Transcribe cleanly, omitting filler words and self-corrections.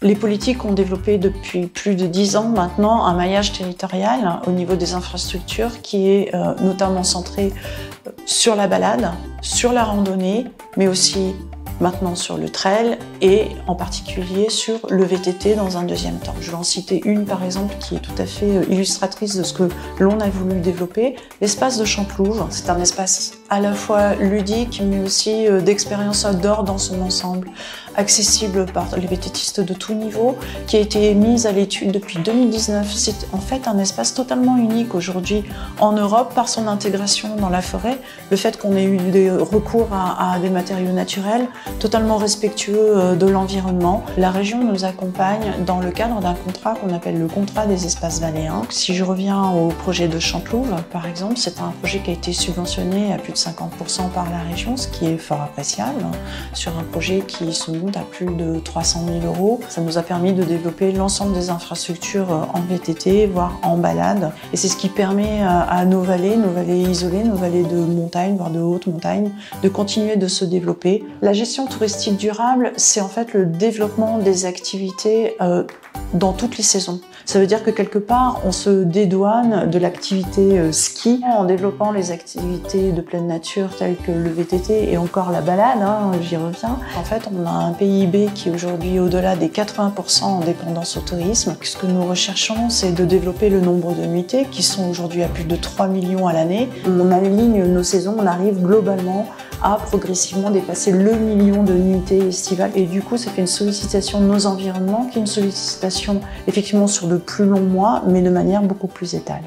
Les politiques ont développé depuis plus de 10 ans maintenant un maillage territorial au niveau des infrastructures qui est notamment centré sur la balade, sur la randonnée, mais aussi maintenant sur le trail et en particulier sur le VTT dans un deuxième temps. Je vais en citer une par exemple qui est tout à fait illustratrice de ce que l'on a voulu développer. L'espace de Champlouve, c'est un espace à la fois ludique mais aussi d'expérience outdoor dans son ensemble, accessible par les VTTistes de tout niveau, qui a été mise à l'étude depuis 2019. C'est en fait un espace totalement unique aujourd'hui en Europe par son intégration dans la forêt, le fait qu'on ait eu des recours à des matériaux naturels, totalement respectueux de l'environnement. La région nous accompagne dans le cadre d'un contrat qu'on appelle le contrat des espaces valléens. Si je reviens au projet de Champlouve, par exemple, c'est un projet qui a été subventionné à plus de 50% par la région, ce qui est fort appréciable, sur un projet qui se monte à plus de 300 000 €. Ça nous a permis de développer l'ensemble des infrastructures en VTT, voire en balade. Et c'est ce qui permet à nos vallées isolées, nos vallées de montagne, voire de haute montagne, de continuer de se développer. La gestion touristique durable, c'est en fait le développement des activités dans toutes les saisons. Ça veut dire que quelque part, on se dédouane de l'activité ski en développant les activités de pleine nature telles que le VTT et encore la balade, j'y reviens. En fait, on a un PIB qui est aujourd'hui au-delà des 80% en dépendance au tourisme. Ce que nous recherchons, c'est de développer le nombre de nuitées qui sont aujourd'hui à plus de 3 millions à l'année. On aligne nos saisons, on arrive globalement à progressivement dépasser le million de nuitées estivales. Et du coup, ça fait une sollicitation de nos environnements qui est une sollicitation effectivement sur de plus longs mois, mais de manière beaucoup plus étale.